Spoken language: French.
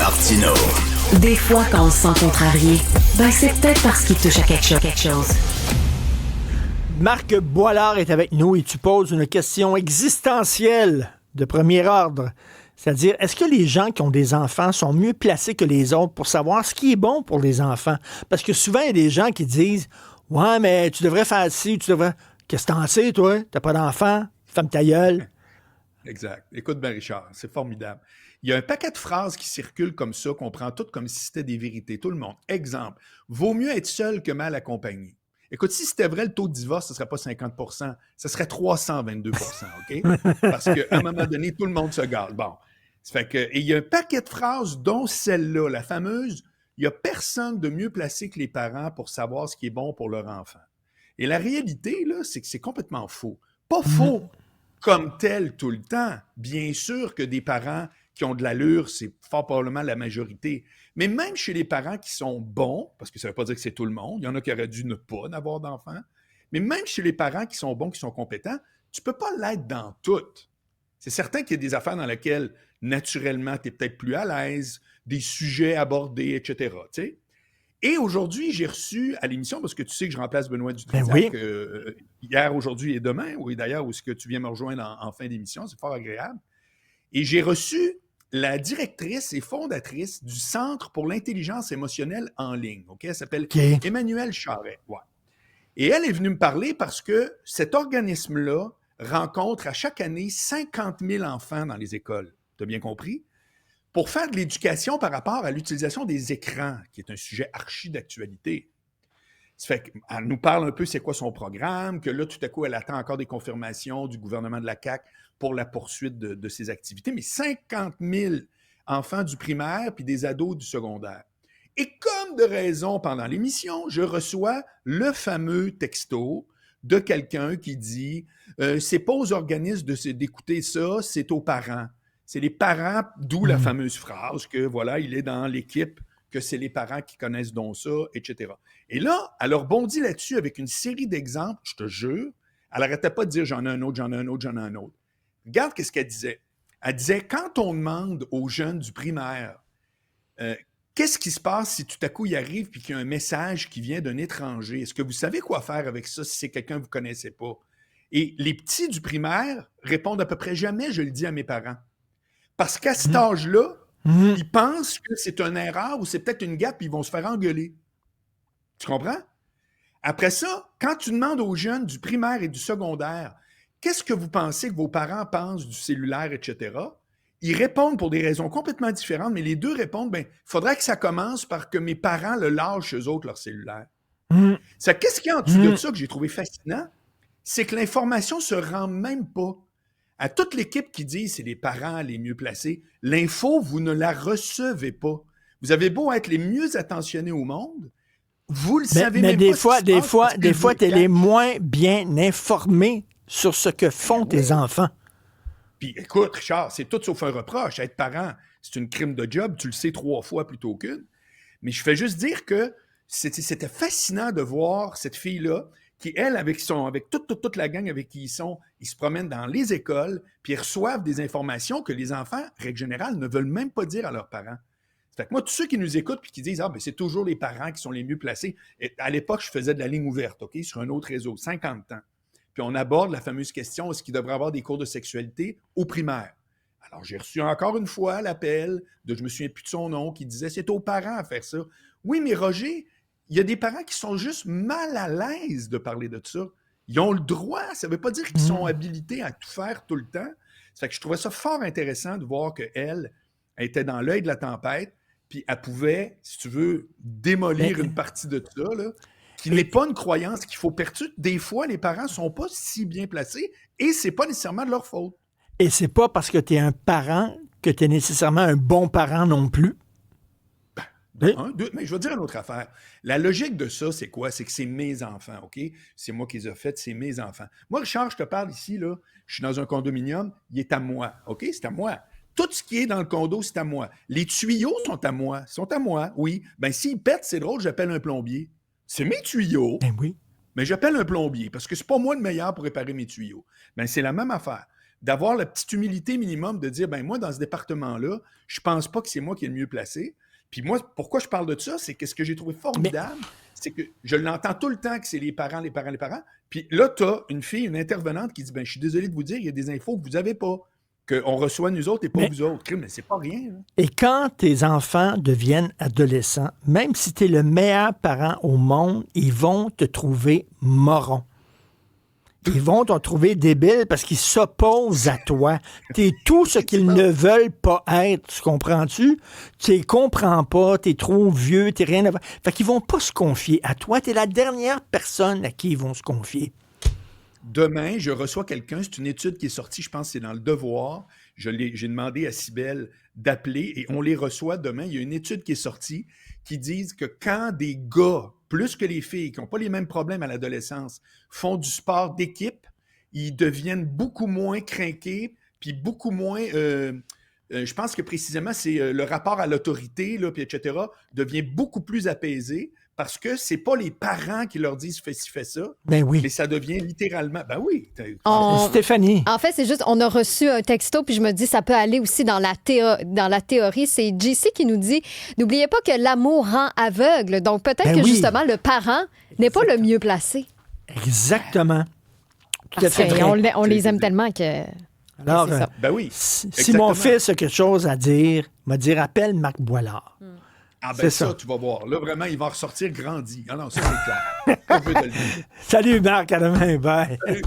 Martineau. Des fois, quand on se sent contrarié, c'est peut-être parce qu'il touche à quelque chose. Marc Boilard est avec nous et tu poses une question existentielle de premier ordre. C'est-à-dire, est-ce que les gens qui ont des enfants sont mieux placés que les autres pour savoir ce qui est bon pour les enfants? Parce que souvent, il y a des gens qui disent « Ouais, mais tu devrais faire ci, tu devrais... » Qu'est-ce que t'en sais, toi? T'as pas d'enfant? Ferme ta gueule. Exact. Écoute, ben Richard, c'est formidable. Il y a un paquet de phrases qui circulent comme ça, qu'on prend toutes comme si c'était des vérités. Tout le monde. Exemple, vaut mieux être seul que mal accompagné. Écoute, si c'était vrai, le taux de divorce, ce ne serait pas 50 ce serait 322 OK? Parce qu'à un moment donné, tout le monde se gâte. Bon. Ça fait que, et il y a un paquet de phrases, dont celle-là, la fameuse, il n'y a personne de mieux placé que les parents pour savoir ce qui est bon pour leur enfant. Et la réalité, là, c'est que c'est complètement faux. Pas faux comme tel tout le temps. Bien sûr que des parents qui ont de l'allure, c'est fort probablement la majorité. Mais même chez les parents qui sont bons, parce que ça ne veut pas dire que c'est tout le monde, il y en a qui auraient dû ne pas avoir d'enfants, mais même chez les parents qui sont bons, qui sont compétents, tu ne peux pas l'être dans toutes. C'est certain qu'il y a des affaires dans lesquelles, naturellement, tu es peut-être plus à l'aise, des sujets abordés, etc. Tu sais? Et aujourd'hui, j'ai reçu à l'émission, parce que tu sais que je remplace Benoît Dutrisac hier, aujourd'hui et demain, oui d'ailleurs, où est-ce que tu viens me rejoindre en fin d'émission, c'est fort agréable. Et j'ai reçu la directrice et fondatrice du Centre pour l'intelligence émotionnelle en ligne. Elle s'appelle Emmanuelle Charret. Ouais. Et elle est venue me parler parce que cet organisme-là rencontre à chaque année 50 000 enfants dans les écoles. Tu as bien compris? Pour faire de l'éducation par rapport à l'utilisation des écrans, qui est un sujet archi d'actualité. Ça fait qu'elle nous parle un peu c'est quoi son programme, que là, tout à coup, elle attend encore des confirmations du gouvernement de la CAQ pour la poursuite de ses activités. Mais 50 000 enfants du primaire puis des ados du secondaire. Et comme de raison, pendant l'émission, je reçois le fameux texto de quelqu'un qui dit c'est pas aux organismes d'écouter ça, c'est aux parents. C'est les parents, d'où la fameuse phrase que, voilà, il est dans l'équipe, que c'est les parents qui connaissent donc ça, etc. Et là, elle rebondit là-dessus avec une série d'exemples, je te jure. Elle n'arrêtait pas de dire « j'en ai un autre, j'en ai un autre, j'en ai un autre ». Regarde qu'est-ce qu'elle disait. Elle disait, quand on demande aux jeunes du primaire qu'est-ce qui se passe si tout à coup il arrive et qu'il y a un message qui vient d'un étranger, est-ce que vous savez quoi faire avec ça si c'est quelqu'un que vous ne connaissez pas? Et les petits du primaire répondent à peu près jamais « je le dis à mes parents ». Parce qu'à cet âge-là, ils pensent que c'est une erreur ou c'est peut-être une gaffe et ils vont se faire engueuler. Tu comprends? Après ça, quand tu demandes aux jeunes du primaire et du secondaire, qu'est-ce que vous pensez que vos parents pensent du cellulaire, etc., ils répondent pour des raisons complètement différentes, mais les deux répondent, il faudrait que ça commence par que mes parents le lâchent eux autres, leur cellulaire. Qu'est-ce qu'il y a en dessous de ça que j'ai trouvé fascinant? C'est que l'information se rend même pas. À toute l'équipe qui dit c'est les parents les mieux placés, l'info, vous ne la recevez pas. Vous avez beau être les mieux attentionnés au monde, vous le savez même pas. Mais des fois, tu es les moins bien informés sur ce que font tes enfants. Puis écoute, Richard, c'est tout sauf un reproche. Être parent, c'est une crime de job, tu le sais 3 fois plutôt qu'une. Mais je fais juste dire que c'était fascinant de voir cette fille-là qui, elle, avec toute la gang avec qui ils se promènent dans les écoles, puis ils reçoivent des informations que les enfants, règle générale, ne veulent même pas dire à leurs parents. Fait que moi, tous ceux qui nous écoutent puis qui disent « Ah, c'est toujours les parents qui sont les mieux placés », à l'époque, je faisais de la ligne ouverte, OK, sur un autre réseau, 50 ans. Puis on aborde la fameuse question, est-ce qu'il devrait avoir des cours de sexualité au primaire? Alors, j'ai reçu encore une fois l'appel je me souviens plus de son nom, qui disait « C'est aux parents à faire ça ». Oui, mais Roger, il y a des parents qui sont juste mal à l'aise de parler de ça. Ils ont le droit, ça ne veut pas dire qu'ils sont habilités à tout faire tout le temps. Ça fait que je trouvais ça fort intéressant de voir qu'elle était dans l'œil de la tempête, puis elle pouvait, si tu veux, démolir une partie de ça, là, qui n'est pas une croyance qu'il faut perturber. Des fois, les parents ne sont pas si bien placés et ce n'est pas nécessairement de leur faute. Et c'est pas parce que tu es un parent que tu es nécessairement un bon parent non plus. Mais je vais dire une autre affaire. La logique de ça, c'est quoi? C'est que c'est mes enfants, OK? C'est moi qui les ai faits, c'est mes enfants. Moi, Richard, je te parle ici, là, je suis dans un condominium, il est à moi, OK? C'est à moi. Tout ce qui est dans le condo, c'est à moi. Les tuyaux sont à moi, oui. S'ils pètent, c'est drôle, j'appelle un plombier. C'est mes tuyaux. Ben oui. Mais j'appelle un plombier parce que c'est pas moi le meilleur pour réparer mes tuyaux. C'est la même affaire. d'avoir la petite humilité minimum de dire, ben moi, dans ce département-là, je pense pas que c'est moi qui est le mieux placé. Puis moi, pourquoi je parle de ça, c'est que ce que j'ai trouvé formidable, c'est que je l'entends tout le temps que c'est les parents. Puis là, tu as une intervenante qui dit, ben je suis désolé de vous dire, il y a des infos que vous n'avez pas, qu'on reçoit nous autres et pas vous autres. Mais c'est pas rien. Là. Et quand tes enfants deviennent adolescents, même si tu es le meilleur parent au monde, ils vont te trouver moron. Ils vont te trouver débile parce qu'ils s'opposent à toi. Tu es tout ce qu'ils ne veulent pas être. Tu comprends-tu? Tu les comprends pas, tu es trop vieux, tu rien à voir. Fait qu'ils vont pas se confier à toi. Tu es la dernière personne à qui ils vont se confier. Demain, je reçois quelqu'un, c'est une étude qui est sortie, je pense que c'est dans Le Devoir. J'ai demandé à Cybèle d'appeler et on les reçoit demain. Il y a une étude qui est sortie qui dit que quand des gars, plus que les filles, qui n'ont pas les mêmes problèmes à l'adolescence, font du sport d'équipe, ils deviennent beaucoup moins crinqués, puis beaucoup moins... je pense que précisément, c'est le rapport à l'autorité, là, puis etc., devient beaucoup plus apaisé. Parce que c'est pas les parents qui leur disent fais ci, fais ça. Ben oui. Mais ça devient littéralement. Ben oui. Stéphanie. En fait, c'est juste, on a reçu un texto, puis je me dis, ça peut aller aussi dans la théorie. C'est JC qui nous dit, n'oubliez pas que l'amour rend aveugle. Donc peut-être que justement, le parent n'est pas le mieux placé. Exactement. Tout à fait. On les aime tellement que. Alors, ben oui. Si mon fils a quelque chose à dire, il m'a dit appelle Marc Boilard. Ah ben ça, tu vas voir. Là, vraiment, il va ressortir grandi. Ah non, ça, c'est clair. Salut Marc, à demain. Bye. Salut.